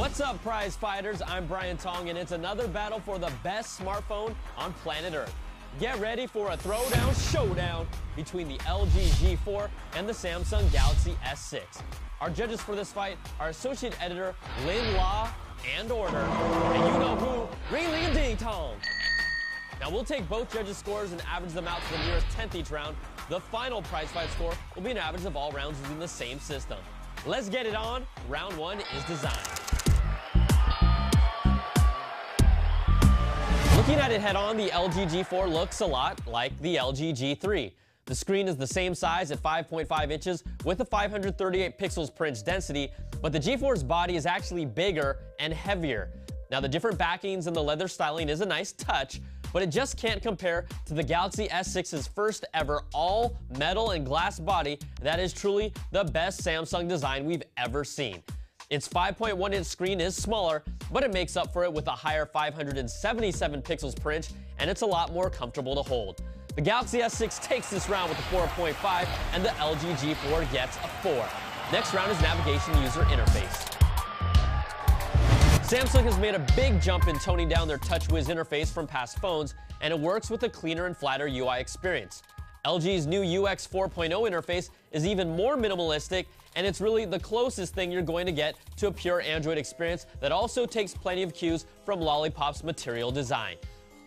What's up, prize fighters? I'm Brian Tong, and it's another battle for the best smartphone on planet Earth. Get ready for a throwdown showdown between the LG G4 and the Samsung Galaxy S6. Our judges for this fight are Associate Editor Lin Law and Order, and you know who, Ring-ling-a-ding-tong. Now we'll take both judges' scores and average them out to the nearest 10th each round. The final prize fight score will be an average of all rounds using the same system. Let's get it on. Round one is designed. Looking at it head-on, the LG G4 looks a lot like the LG G3. The screen is the same size at 5.5 inches with a 538 pixels per inch density, but the G4's body is actually bigger and heavier. Now, the different backings and the leather styling is a nice touch, but it just can't compare to the Galaxy S6's first ever all metal and glass body that is truly the best Samsung design we've ever seen. Its 5.1 inch screen is smaller, but it makes up for it with a higher 577 pixels per inch, and it's a lot more comfortable to hold. The Galaxy S6 takes this round with a 4.5, and the LG G4 gets a 4. Next round is navigation user interface. Samsung has made a big jump in toning down their TouchWiz interface from past phones, and it works with a cleaner and flatter UI experience. LG's new UX 4.0 interface is even more minimalistic, and it's really the closest thing you're going to get to a pure Android experience that also takes plenty of cues from Lollipop's material design.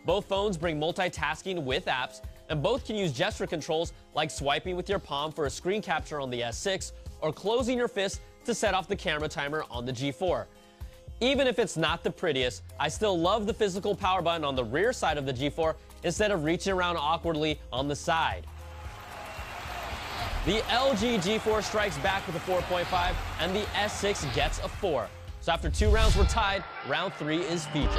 Both phones bring multitasking with apps, and both can use gesture controls like swiping with your palm for a screen capture on the S6 or closing your fist to set off the camera timer on the G4. Even if it's not the prettiest, I still love the physical power button on the rear side of the G4 instead of reaching around awkwardly on the side. The LG G4 strikes back with a 4.5, and the S6 gets a 4. So after 2 rounds were tied, round 3 is features.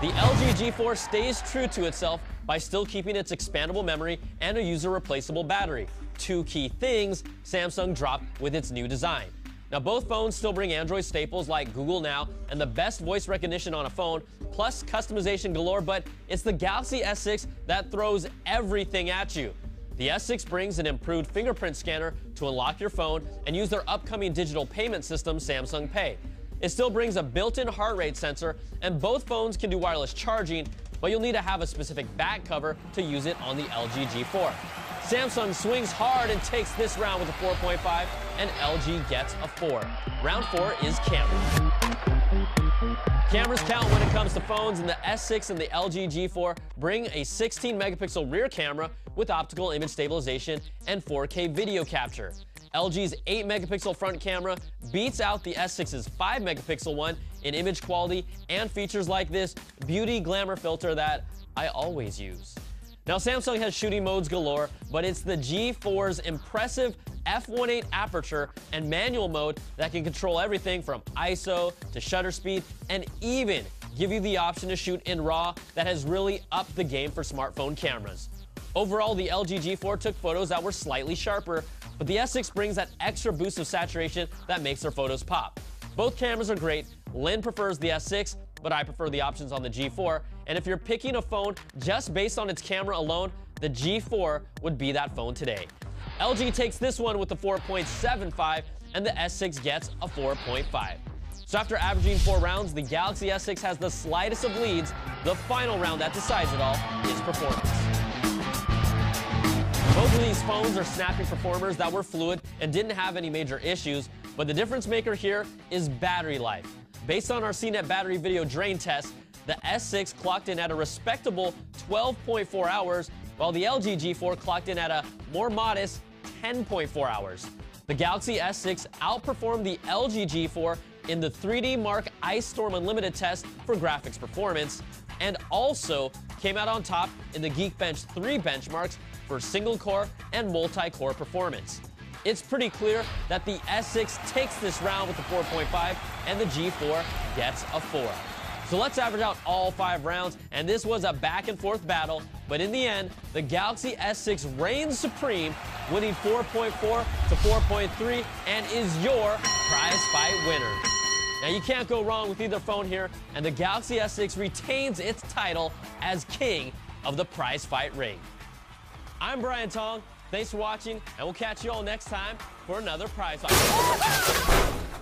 The LG G4 stays true to itself by still keeping its expandable memory and a user-replaceable battery. 2 key things Samsung dropped with its new design. Now, both phones still bring Android staples like Google Now and the best voice recognition on a phone, plus customization galore, but it's the Galaxy S6 that throws everything at you. The S6 brings an improved fingerprint scanner to unlock your phone and use their upcoming digital payment system, Samsung Pay. It still brings a built-in heart rate sensor, and both phones can do wireless charging, but you'll need to have a specific back cover to use it on the LG G4. Samsung swings hard and takes this round with a 4.5, and LG gets a 4. Round 4 is cameras. Cameras count when it comes to phones, and the S6 and the LG G4 bring a 16 megapixel rear camera with optical image stabilization and 4K video capture. LG's 8 megapixel front camera beats out the S6's 5 megapixel one in image quality and features like this beauty glamour filter that I always use. Now, Samsung has shooting modes galore, but it's the G4's impressive f1.8 aperture and manual mode that can control everything from ISO to shutter speed and even give you the option to shoot in RAW that has really upped the game for smartphone cameras. Overall, the LG G4 took photos that were slightly sharper, but the S6 brings that extra boost of saturation that makes their photos pop. Both cameras are great. Lin prefers the S6, but I prefer the options on the G4. And if you're picking a phone just based on its camera alone, the G4 would be that phone today. LG takes this one with a 4.75, and the S6 gets a 4.5. So after averaging 4 rounds, the Galaxy S6 has the slightest of leads. The final round that decides it all is performance. Both of these phones are snappy performers that were fluid and didn't have any major issues, but the difference maker here is battery life. Based on our CNET battery video drain test, the S6 clocked in at a respectable 12.4 hours, while the LG G4 clocked in at a more modest 10.4 hours. The Galaxy S6 outperformed the LG G4 in the 3D Mark Ice Storm Unlimited test for graphics performance, and also came out on top in the Geekbench 3 benchmarks for single-core and multi-core performance. It's pretty clear that the S6 takes this round with a 4.5, and the G4 gets a 4. So let's average out all 5 rounds, and this was a back-and-forth battle, but in the end, the Galaxy S6 reigns supreme, winning 4.4 to 4.3, and is your prize fight winner. Now, you can't go wrong with either phone here, and the Galaxy S6 retains its title as king of the prize fight ring. I'm Brian Tong, Thanks for watching, and we'll catch you all next time for another prize fight.